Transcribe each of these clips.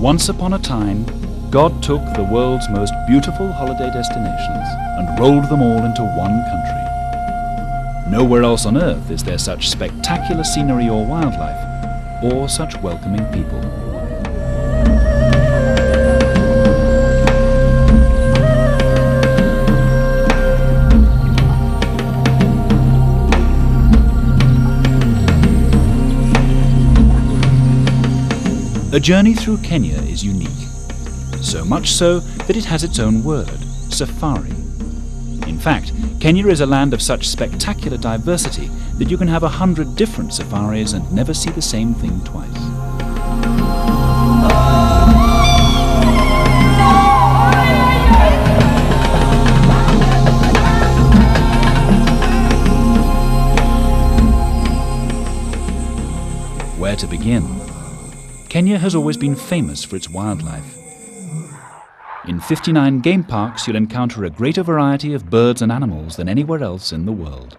Once upon a time, God took the world's most beautiful holiday destinations and rolled them all into one country. Nowhere else on earth is there such spectacular scenery or wildlife, or such welcoming people. A journey through Kenya is unique, so much so that it has its own word, safari. In fact, Kenya is a land of such spectacular diversity that you can have 100 different safaris and never see the same thing twice. Where to begin? Kenya has always been famous for its wildlife. In 59 game parks, you'll encounter a greater variety of birds and animals than anywhere else in the world.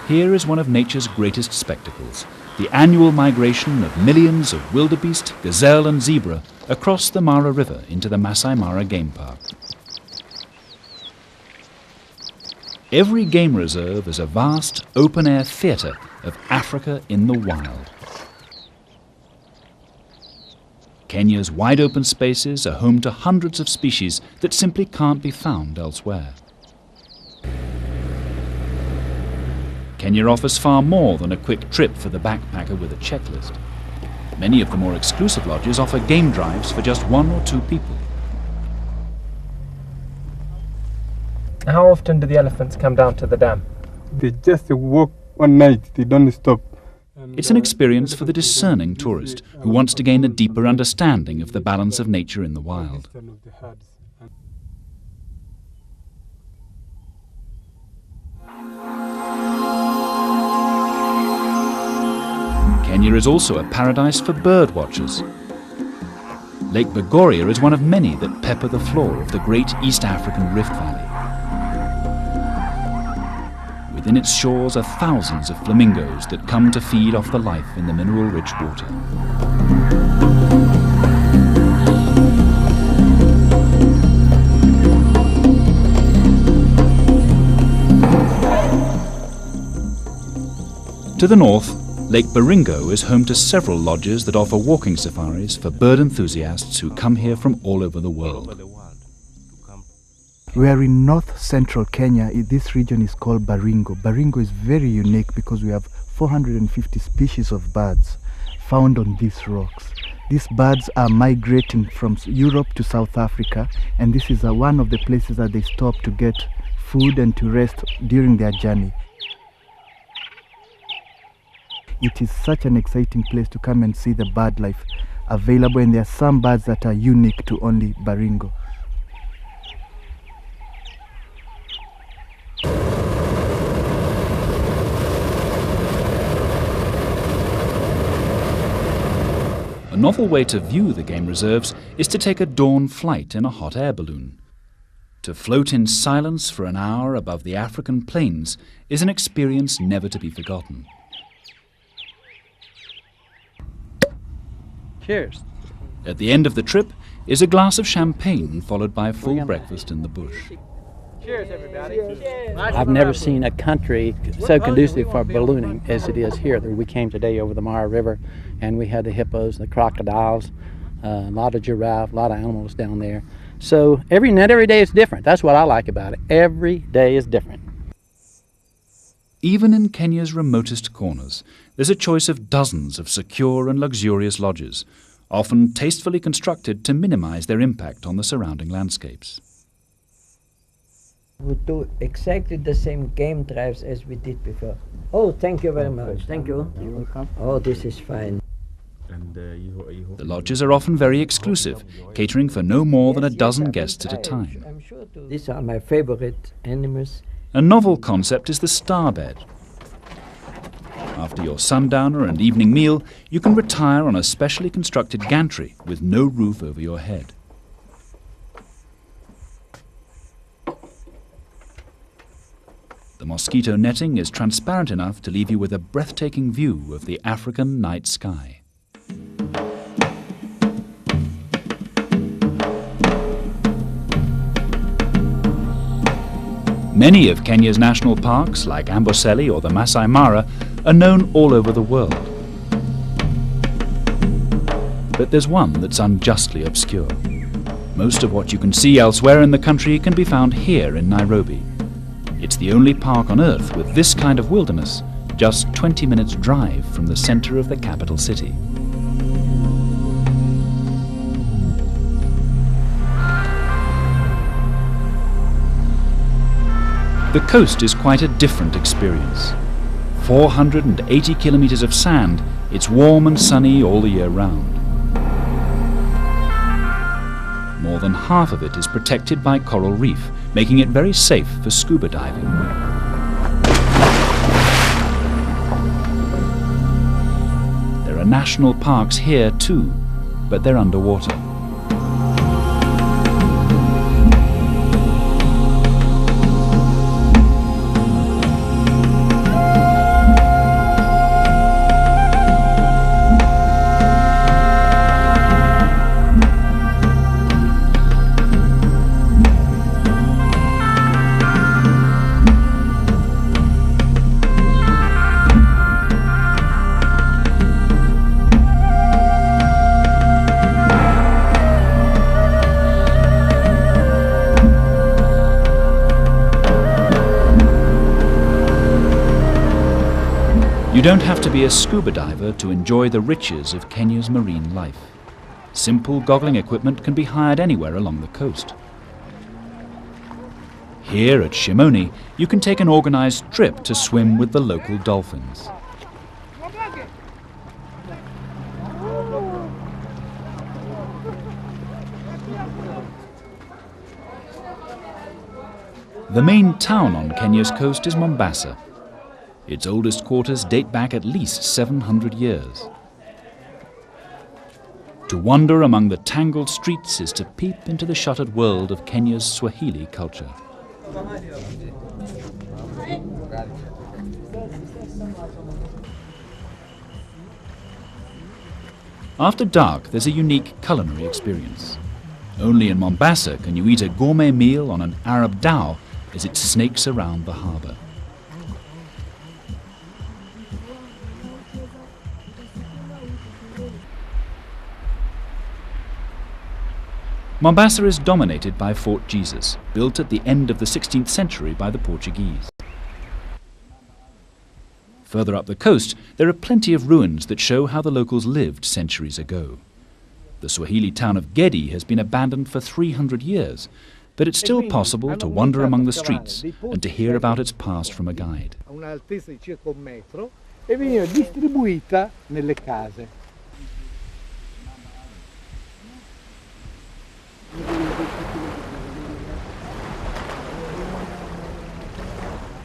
Here is one of nature's greatest spectacles, the annual migration of millions of wildebeest, gazelle and zebra across the Mara River into the Masai Mara Game Park. Every game reserve is a vast, open-air theatre of Africa in the wild. Kenya's wide-open spaces are home to hundreds of species that simply can't be found elsewhere. Kenya offers far more than a quick trip for the backpacker with a checklist. Many of the more exclusive lodges offer game drives for just 1 or 2 people. How often do the elephants come down to the dam? They just walk one night, they don't stop. It's an experience for the discerning tourist who wants to gain a deeper understanding of the balance of nature in the wild. Kenya is also a paradise for bird watchers. Lake Bogoria is one of many that pepper the floor of the great East African Rift Valley. Within its shores are thousands of flamingos that come to feed off the life in the mineral-rich water. To the north, Lake Baringo is home to several lodges that offer walking safaris for bird enthusiasts who come here from all over the world. We are in north-central Kenya. This region is called Baringo. Baringo is very unique because we have 450 species of birds found on these rocks. These birds are migrating from Europe to South Africa, and this is one of the places that they stop to get food and to rest during their journey. It is such an exciting place to come and see the bird life available, and there are some birds that are unique to only Baringo. A novel way to view the game reserves is to take a dawn flight in a hot air balloon. To float in silence for an hour above the African plains is an experience never to be forgotten. Cheers. At the end of the trip is a glass of champagne followed by a full breakfast in the bush. Cheers, everybody. Cheers. I've never seen a country so conducive for ballooning as it is here. We came today over the Mara River, and we had the hippos, the crocodiles, a lot of giraffe, a lot of animals down there. So every day is different. That's what I like about it. Every day is different. Even in Kenya's remotest corners, there's a choice of dozens of secure and luxurious lodges, often tastefully constructed to minimize their impact on the surrounding landscapes. We do exactly the same game drives as we did before. Oh, thank you very much. Thank you. You're welcome. Oh, this is fine. The lodges are often very exclusive, catering for no more than a dozen guests at a time. I'm sure these are my favorite animals. A novel concept is the star bed. After your sundowner and evening meal, you can retire on a specially constructed gantry with no roof over your head. The mosquito netting is transparent enough to leave you with a breathtaking view of the African night sky. Many of Kenya's national parks, like Amboseli or the Masai Mara, are known all over the world. But there's one that's unjustly obscure. Most of what you can see elsewhere in the country can be found here in Nairobi. It's the only park on earth with this kind of wilderness, just 20 minutes drive from the center of the capital city. The coast is quite a different experience. 480 kilometers of sand, it's warm and sunny all the year round. More than half of it is protected by coral reef, making it very safe for scuba diving. There are national parks here too, but they're underwater. You don't have to be a scuba diver to enjoy the riches of Kenya's marine life. Simple goggling equipment can be hired anywhere along the coast. Here at Shimoni, you can take an organized trip to swim with the local dolphins. The main town on Kenya's coast is Mombasa. Its oldest quarters date back at least 700 years. To wander among the tangled streets is to peep into the shuttered world of Kenya's Swahili culture. After dark, there's a unique culinary experience. Only in Mombasa can you eat a gourmet meal on an Arab dhow as it snakes around the harbour. Mombasa is dominated by Fort Jesus, built at the end of the 16th century by the Portuguese. Further up the coast, there are plenty of ruins that show how the locals lived centuries ago. The Swahili town of Gedi has been abandoned for 300 years, but it's still possible to wander among the streets and to hear about its past from a guide.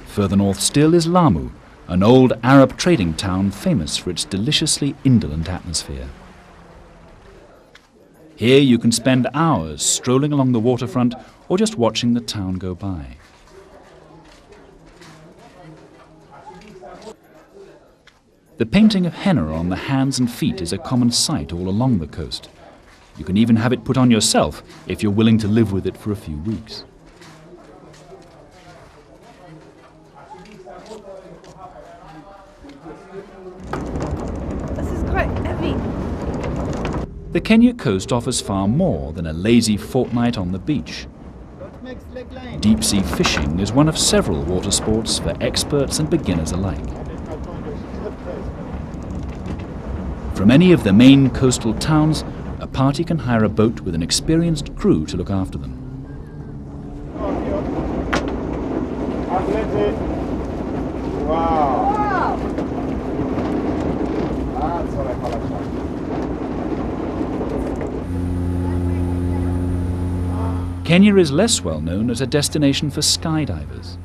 Further north still is Lamu, an old Arab trading town famous for its deliciously indolent atmosphere. Here you can spend hours strolling along the waterfront or just watching the town go by. The painting of henna on the hands and feet is a common sight all along the coast. You can even have it put on yourself if you're willing to live with it for a few weeks. This is quite heavy. The Kenya coast offers far more than a lazy fortnight on the beach. Deep-sea fishing is one of several water sports for experts and beginners alike. From any of the main coastal towns, a party can hire a boat with an experienced crew to look after them. Wow. Kenya is less well known as a destination for skydivers.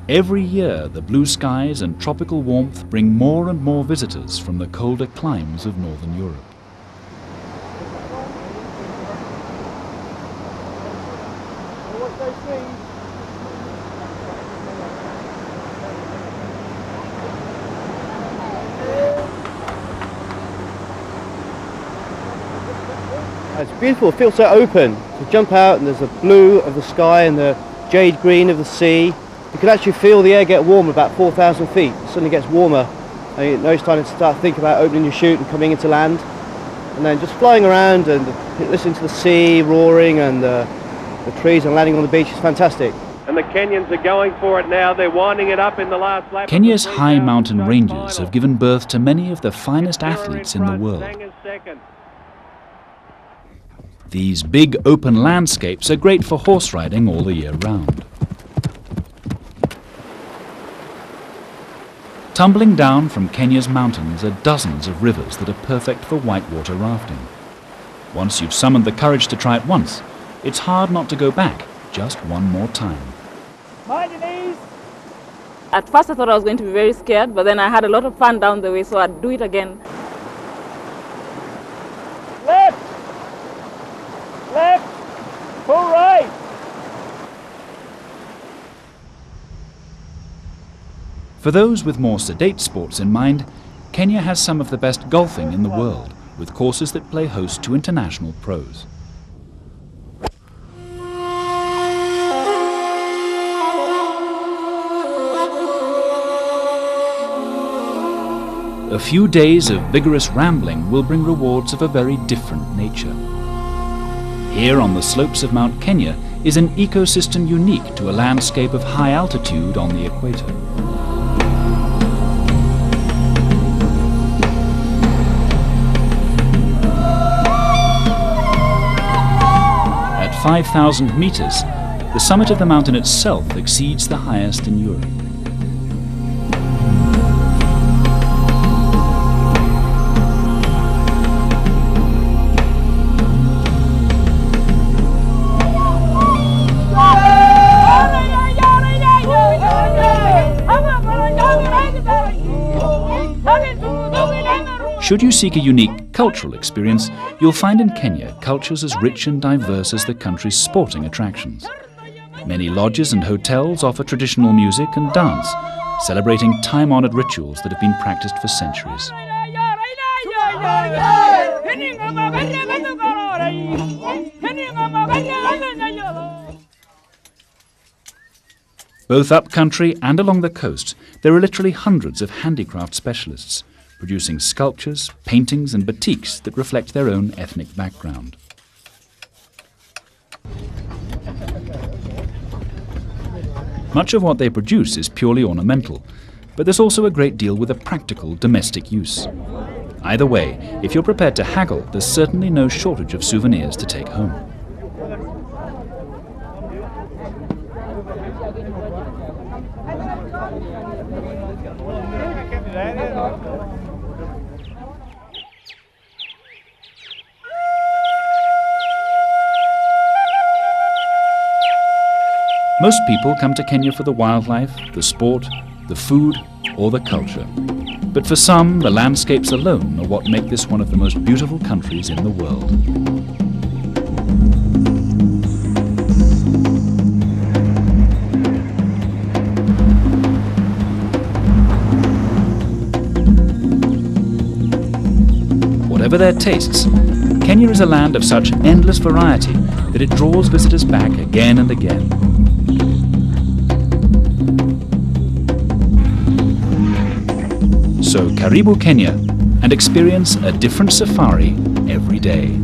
Every year, the blue skies and tropical warmth bring more and more visitors from the colder climes of northern Europe. It's beautiful, it feels so open. You jump out and there's the blue of the sky and the jade green of the sea. You can actually feel the air get warm about 4,000 feet. It suddenly gets warmer. And you know it's time to start thinking about opening your chute and coming into land. And then just flying around and listening to the sea roaring and the trees and landing on the beach is fantastic. And the Kenyans are going for it now. They're winding it up in the last lap. Kenya's high mountain ranges have given birth to many of the finest athletes in the world. These big open landscapes are great for horse riding all the year round. Tumbling down from Kenya's mountains are dozens of rivers that are perfect for whitewater rafting. Once you've summoned the courage to try it once, it's hard not to go back just one more time. At first I thought I was going to be very scared, but then I had a lot of fun down the way, so I'd do it again. Left! Left! Full right! For those with more sedate sports in mind, Kenya has some of the best golfing in the world, with courses that play host to international pros. A few days of vigorous rambling will bring rewards of a very different nature. Here on the slopes of Mount Kenya is an ecosystem unique to a landscape of high altitude on the equator. At 5,000 meters, the summit of the mountain itself exceeds the highest in Europe. Should you seek a unique cultural experience, you'll find in Kenya cultures as rich and diverse as the country's sporting attractions. Many lodges and hotels offer traditional music and dance, celebrating time-honored rituals that have been practiced for centuries. Both upcountry and along the coast, there are literally hundreds of handicraft specialists, producing sculptures, paintings and batiks that reflect their own ethnic background. Much of what they produce is purely ornamental, but there's also a great deal with a practical domestic use. Either way, if you're prepared to haggle, there's certainly no shortage of souvenirs to take home. Most people come to Kenya for the wildlife, the sport, the food, or the culture. But for some, the landscapes alone are what make this one of the most beautiful countries in the world. Whatever their tastes, Kenya is a land of such endless variety that it draws visitors back again and again. So Karibu Kenya and experience a different safari every day.